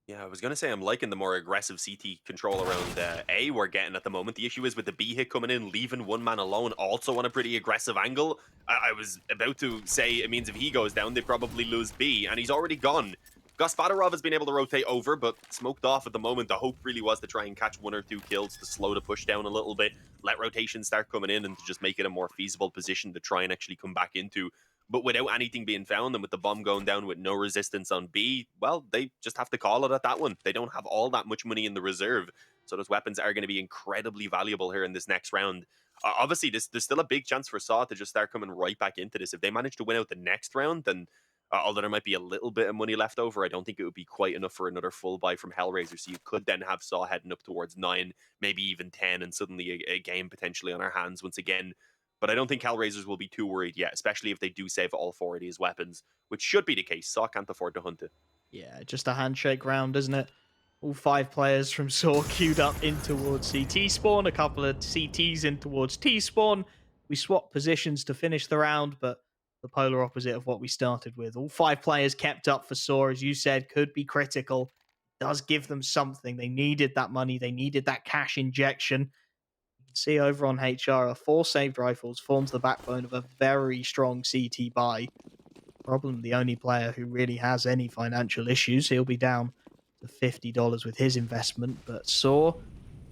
Yeah, I was going to say I'm liking the more aggressive CT control around A we're getting at the moment. The issue is with the B hit coming in, leaving one man alone, also on a pretty aggressive angle. I was about to say it means if he goes down, they probably lose B, and he's already gone. Gospodarov has been able to rotate over, but smoked off at the moment. The hope really was to try and catch 1 or 2 kills to slow the push down a little bit, let rotations start coming in, and to just make it a more feasible position to try and actually come back into. But without anything being found and with the bomb going down with no resistance on B, well, they just have to call it at that one. They don't have all that much money in the reserve. So those weapons are going to be incredibly valuable here in this next round. Obviously, there's still a big chance for Saw to just start coming right back into this. If they manage to win out the next round, then although there might be a little bit of money left over, I don't think it would be quite enough for another full buy from Hellraiser. So you could then have Saw heading up towards 9, maybe even 10, and suddenly a game potentially on our hands once again. But I don't think Hellraisers will be too worried yet, especially if they do save all 4 of these weapons, which should be the case. Saw can't afford to hunt it. Yeah, just a handshake round, isn't it? All 5 players from Saw queued up in towards CT spawn, a couple of CTs in towards T spawn. We swapped positions to finish the round, but the polar opposite of what we started with. All 5 players kept up for Saw, as you said, could be critical. Does give them something. They needed that money. They needed that cash injection. See over on HR, 4 saved rifles forms the backbone of a very strong CT buy. Problem, the only player who really has any financial issues. He'll be down to $50 with his investment, but Saw,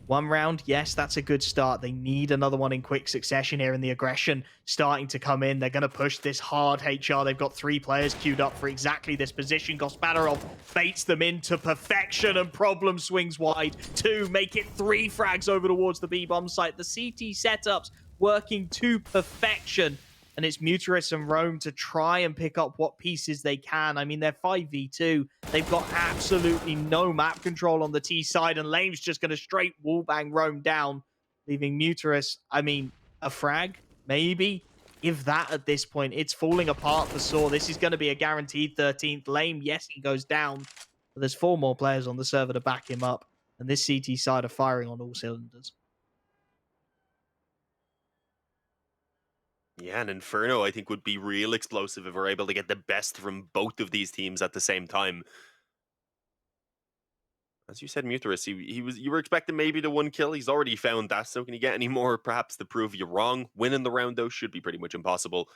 1 round, yes, that's a good start. They need another one in quick succession here, and the aggression starting to come in. They're going to push this hard, HR. They've got 3 players queued up for exactly this position. Gospodarov baits them into perfection, and Problem swings wide. 2, make it 3 frags over towards the B-bomb site. The CT setups working to perfection. And it's Muterus and Rome to try and pick up what pieces they can. I mean, they're 5v2. They've got absolutely no map control on the T side, and Lame's just going to straight wallbang Rome down, leaving Muterus, I mean, a frag, maybe? If that at this point, it's falling apart for Saw. This is going to be a guaranteed 13th. Lame, yes, he goes down, but there's 4 more players on the server to back him up, and this CT side are firing on all cylinders. Yeah, and Inferno, I think, would be real explosive if we're able to get the best from both of these teams at the same time. As you said, Muterus, he was you were expecting maybe the one kill. He's already found that. So can you get any more perhaps to prove you wrong? Winning the round though should be pretty much impossible.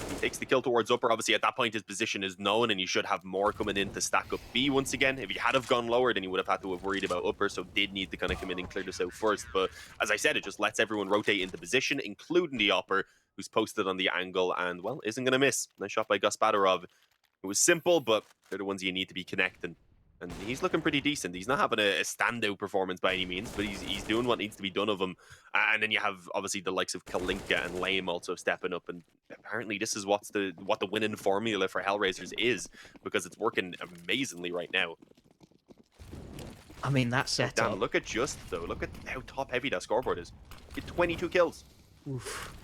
He takes the kill towards upper. Obviously, at that point, his position is known, and you should have more coming in to stack up B once again. If he had have gone lower, then he would have had to have worried about upper, so did need to kind of come in and clear this out first. But as I said, it just lets everyone rotate into position, including the upper, who's posted on the angle and, well, isn't going to miss. Nice shot by Gaspadarov. It was simple, but they're the ones you need to be connecting. And he's looking pretty decent. He's not having a standout performance by any means, but he's doing what needs to be done of him. And then you have obviously the likes of Kalinka and Lame also stepping up. And apparently this is what the winning formula for Hellraisers is, because it's working amazingly right now. I mean, that setup. Damn, look at Just though. Look at how top heavy that scoreboard is. Get 22 kills. Oof.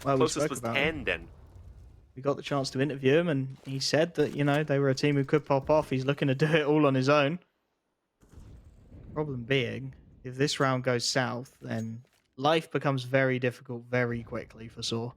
Well, Closest was 10 then. We got the chance to interview him, and he said that, you know, they were a team who could pop off. He's looking to do it all on his own. Problem being, if this round goes south, then life becomes very difficult very quickly for Saw.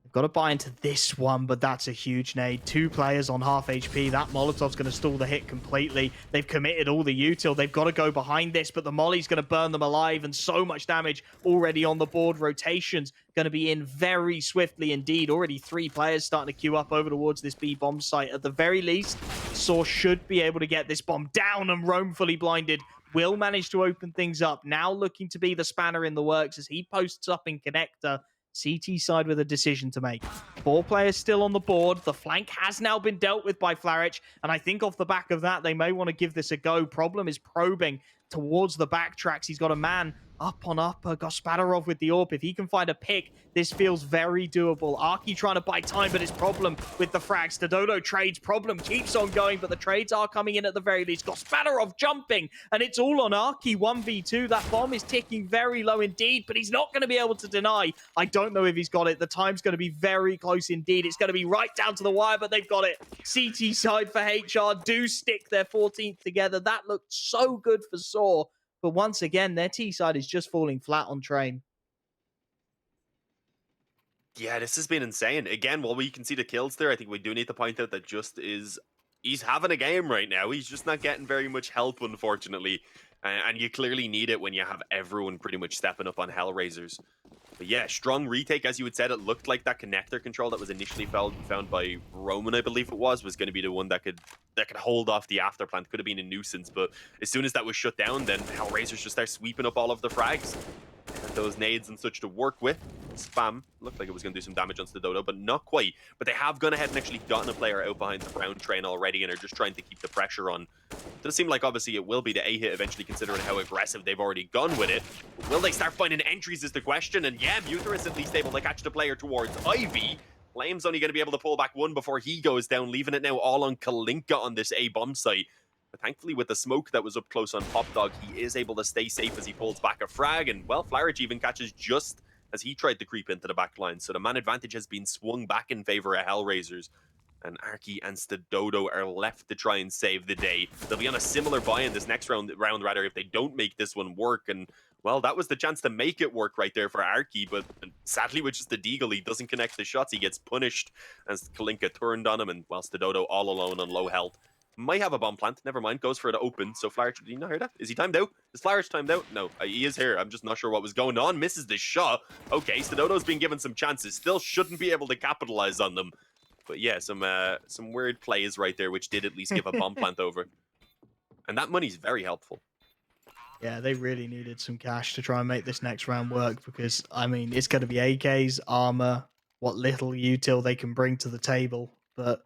They've got to buy into this one, but that's a huge nade. 2 players on half HP. That Molotov's going to stall the hit completely. They've committed all the util. They've got to go behind this, but the Molly's going to burn them alive, and so much damage already on the board. Rotations going to be in very swiftly indeed. Already 3 players starting to queue up over towards this B bomb site. At the very least, Saw should be able to get this bomb down, and Rome fully blinded will manage to open things up. Now looking to be the spanner in the works as he posts up in connector. CT side with a decision to make. 4 players still on the board. The flank has now been dealt with by Flaric, and I think off the back of that, they may want to give this a go. Problem is probing towards the backtracks. He's got a man up on upper. Gaspadarov with the AWP. If he can find a pick, this feels very doable. Arky trying to buy time, but his problem with the frags. The Dodo trades problem keeps on going, but the trades are coming in at the very least. Gaspadarov jumping, and it's all on Arky. 1v2. That bomb is ticking very low indeed, but he's not going to be able to deny. I don't know if he's got it. The time's going to be very close indeed. It's going to be right down to the wire, but they've got it. CT side for HR do stick their 14th together. That looked so good for Saw. But once again, their T side is just falling flat on train. Yeah, this has been insane. Again, while we can see the kills there, I think we do need to point out that Just he's having a game right now. He's just not getting very much help, unfortunately. And you clearly need it when you have everyone pretty much stepping up on Hellraisers. But yeah, strong retake. As you had said, it looked like that connector control that was initially found by Roman, I believe it was going to be the one that could hold off the afterplant. Could have been a nuisance, but as soon as that was shut down, then Hellraisers just start sweeping up all of the frags. And those nades and such to work with. Spam looked like it was going to do some damage onto the Dodo, but not quite. But they have gone ahead and actually gotten a player out behind the brown train already and are just trying to keep the pressure on. Does seem like obviously it will be the A-hit eventually, considering how aggressive they've already gone with it. Will they start finding entries is the question, and yeah, Muterus at least able to catch the player towards Ivy. Flame's only going to be able to pull back one before he goes down, leaving it now all on Kalinka on this A-bomb site. But thankfully, with the smoke that was up close on Pop Dog, he is able to stay safe as he pulls back a frag, and well, Flaric even catches Just as he tried to creep into the back line. So the man advantage has been swung back in favor of Hellraisers. And Arky and Stadodo are left to try and save the day. They'll be on a similar buy in this next round rather, if they don't make this one work. And, well, that was the chance to make it work right there for Arky. But sadly, with just the Deagle, he doesn't connect the shots. He gets punished as Kalinka turned on him. And, well, Stadodo all alone on low health. Might have a bomb plant. Never mind. Goes for it to open. So Flaric, did you not hear that? Is he timed out? Is Flaric timed out? No, he is here. I'm just not sure what was going on. Misses the shot. Okay, Stadodo's been given some chances. Still shouldn't be able to capitalize on them. But yeah, some weird plays right there, which did at least give a bomb plant over. And that money's very helpful. Yeah, they really needed some cash to try and make this next round work because, I mean, it's going to be AKs, armor, what little util they can bring to the table. But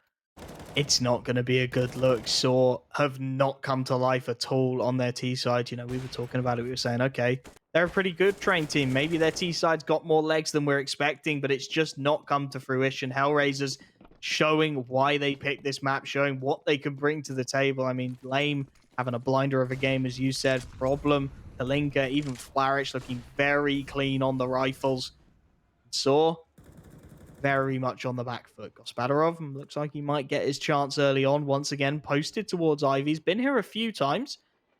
it's not going to be a good look. Saw have not come to life at all on their T side. You know, we were talking about it. We were saying, okay, they're a pretty good train team. Maybe their T side's got more legs than we're expecting, but it's just not come to fruition. Hellraisers showing why they picked this map, showing what they can bring to the table. I mean, Lame having a blinder of a game, as you said. Problem, Kalinka, even Flaric looking very clean on the rifles. Saw very much on the back foot. Gaspadarov looks like he might get his chance early on. Once again, posted towards Ivy. He's been here a few times.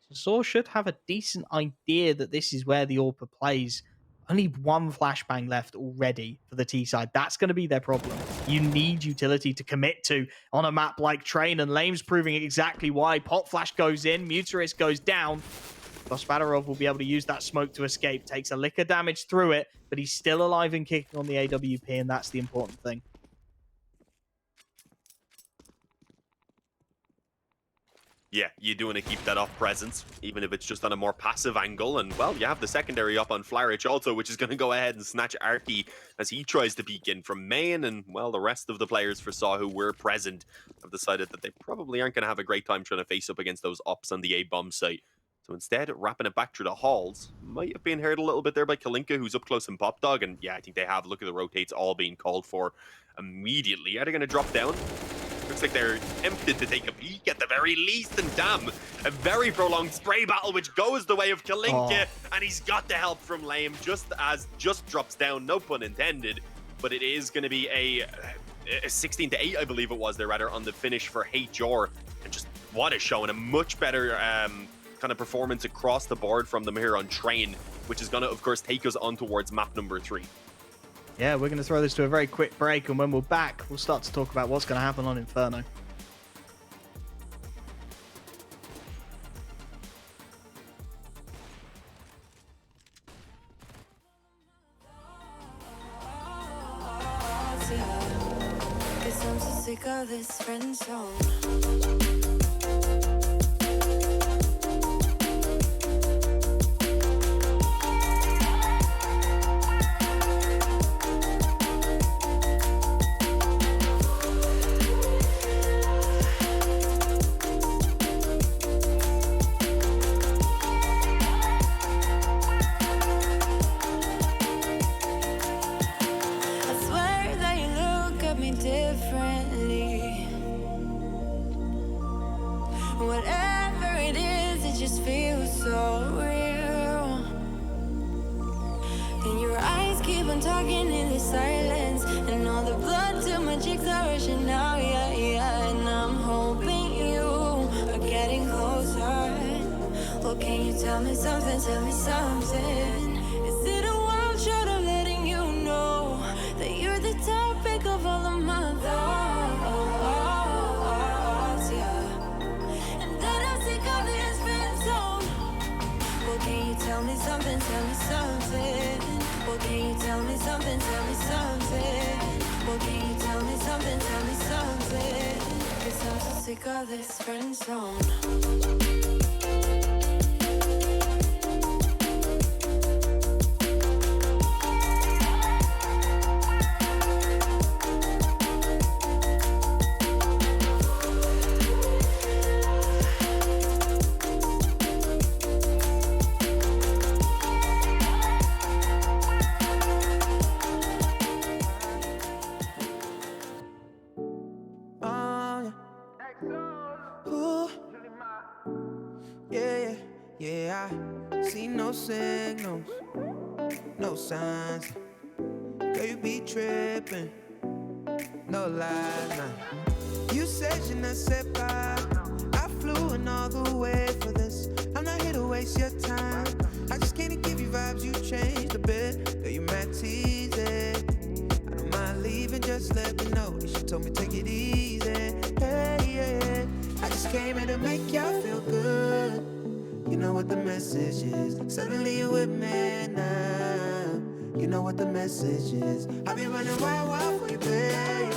So Saw should have a decent idea that this is where the AWPer plays. Only one flashbang left already for the T side. That's going to be their problem. You need utility to commit to on a map like Train, and Lame's proving exactly why. Pot Flash goes in, Mutarist goes down. Gospadarov will be able to use that smoke to escape. Takes a lick of damage through it, but he's still alive and kicking on the AWP, and that's the important thing. Yeah, you do want to keep that off presence, even if it's just on a more passive angle. And, well, you have the secondary up on Flarich also, which is going to go ahead and snatch Arky as he tries to peek in from main. And, well, the rest of the players for Saw who were present have decided that they probably aren't going to have a great time trying to face up against those ops on the A-bomb site. So instead, wrapping it back through the halls, might have been hurt a little bit there by Kalinka, who's up close in Pop Dog. And, yeah, I think they have. Look at the rotates all being called for immediately. Are they going to drop down? Looks like they're tempted to take a peek at the very least, and damn, a very prolonged spray battle which goes the way of Kalinka, and he's got the help from Lame just drops down, no pun intended, but it is going to be a 16-8, I believe it was there, rather, on the finish for HR, and just what a show, and a much better kind of performance across the board from them here on Train, which is going to, of course, take us on towards map number 3. Yeah, we're going to throw this to a very quick break, and when we're back, we'll start to talk about what's going to happen on Inferno. Guess I'm so sick of this friend zone. Whatever it is, it just feels so real. And your eyes keep on talking in the silence, and all the blood to my cheeks are rushing now, yeah, yeah. And I'm hoping you are getting closer. Well, can you tell me something, tell me something? Is it a world short of letting you know that you're the topic of all of my thoughts? Tell me something, tell me something. Well, can you tell me something, tell me something? Well, can you tell me something, tell me something? 'Cause I'm so sick of this friend zone. Yeah, I see no signals, no signs. Girl, you be tripping, no lies, nah. You said je ne sais pas. I flew in all the way for this. I'm not here to waste your time. I just can't give you vibes, you changed a bit. Girl, you mad teasing. I don't mind leaving, just let me know. She told me take it easy. Hey, yeah. I just came here to make y'all feel good. You know what the message is. Suddenly you're with me now. You know what the message is. I've been running wild for you, babe.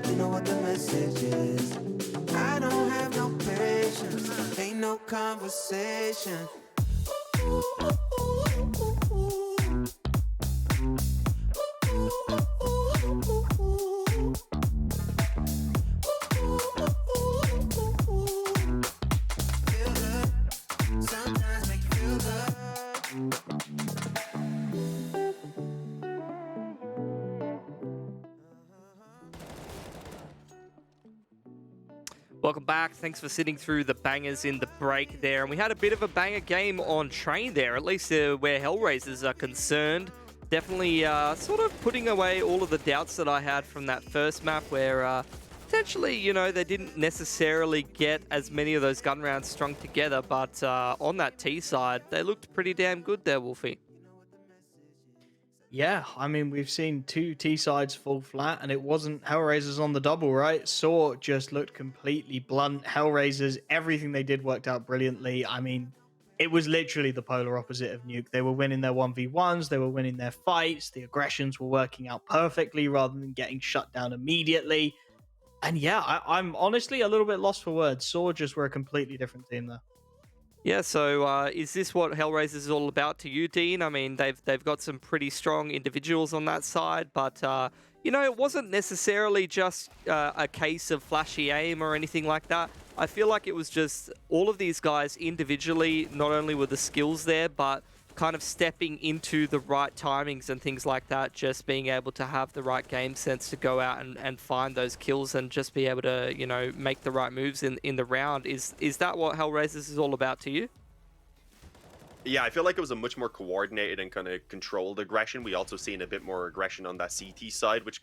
You know what the message is. I don't have no patience. Ain't no conversation. Welcome back. Thanks for sitting through the bangers in the break there. And we had a bit of a banger game on Train there, at least where Hellraisers are concerned. Definitely sort of putting away all of the doubts that I had from that first map where potentially, you know, they didn't necessarily get as many of those gun rounds strung together. But on that T side, they looked pretty damn good there, Wolfie. Yeah, I mean, we've seen two T sides fall flat, and it wasn't Hellraisers on the double, right? Saw just looked completely blunt. Hellraisers, everything they did worked out brilliantly. I mean, it was literally the polar opposite of Nuke. They were winning their 1v1s, they were winning their fights, the aggressions were working out perfectly rather than getting shut down immediately. And yeah, I'm honestly a little bit lost for words. Saw just were a completely different team there. Yeah, so is this what Hellraisers is all about to you, Dean? I mean, they've got some pretty strong individuals on that side, but it wasn't necessarily just a case of flashy aim or anything like that. I feel like it was just all of these guys individually, not only were the skills there, but kind of stepping into the right timings and things like that, just being able to have the right game sense to go out and find those kills and just be able to, make the right moves in the round. Is that what Hellraisers is all about to you? Yeah, I feel like it was a much more coordinated and kind of controlled aggression. We also seen a bit more aggression on that CT side, which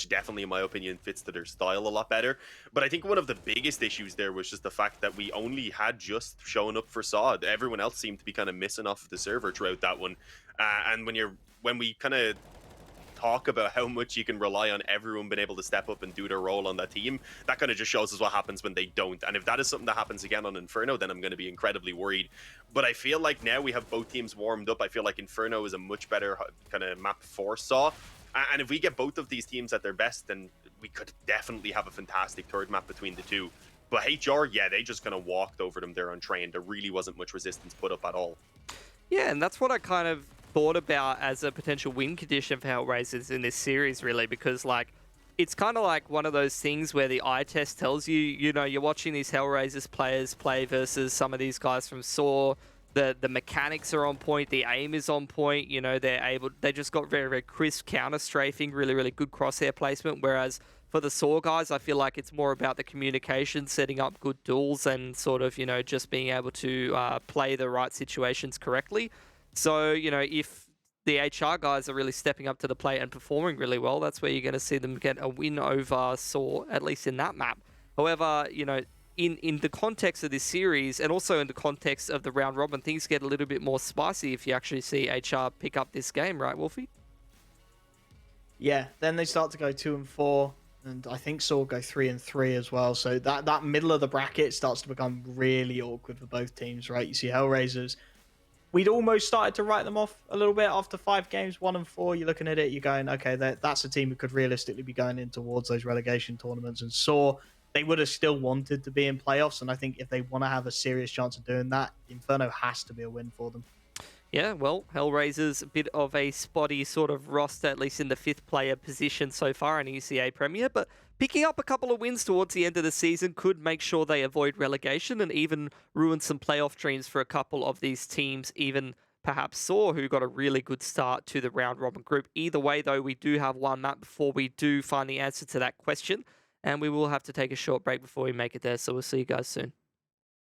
definitely, in my opinion, fits to their style a lot better. But I think one of the biggest issues there was just the fact that we only had just shown up for Sod. Everyone else seemed to be kind of missing off the server throughout that one. And when we kind of talk about how much you can rely on everyone being able to step up and do their role on that team, that kind of just shows us what happens when they don't. And if that is something that happens again on Inferno, then I'm going to be incredibly worried. But I feel like now we have both teams warmed up. I feel like Inferno is a much better kind of map for Saw. And if we get both of these teams at their best, then we could definitely have a fantastic third map between the two. But HR, yeah, they just kind of walked over them there untrained. There really wasn't much resistance put up at all. Yeah, and that's what I kind of thought about as a potential win condition for Hellraisers in this series, really, because it's kind of like one of those things where the eye test tells you, you're watching these Hellraisers players play versus some of these guys from Saw. The mechanics are on point, the aim is on point, they just got very, very crisp counter strafing, really, really good crosshair placement, whereas for the Saw guys, I feel like it's more about the communication, setting up good duels and sort of, just being able to play the right situations correctly. So, if the HR guys are really stepping up to the plate and performing really well, that's where you're going to see them get a win over Saw, at least in that map. However, in the context of this series and also in the context of the round robin, things get a little bit more spicy if you actually see HR pick up this game, right, Wolfie? Yeah, then they start to go 2 and 4, and I think Saw go 3 and 3 as well. So that middle of the bracket starts to become really awkward for both teams, right? You see Hellraisers, we'd almost started to write them off a little bit after 5 games, 1 and 4. You're looking at it, you're going, okay, that's a team who could realistically be going in towards those relegation tournaments. And Saw, they would have still wanted to be in playoffs. And I think if they want to have a serious chance of doing that, Inferno has to be a win for them. Yeah, well, Hellraisers, a bit of a spotty sort of roster, at least in the 5th player position so far in ECA Premier, but picking up a couple of wins towards the end of the season could make sure they avoid relegation and even ruin some playoff dreams for a couple of these teams, even perhaps Saw, who got a really good start to the round robin group. Either way, though, we do have one map before we do find the answer to that question, and we will have to take a short break before we make it there, so we'll see you guys soon.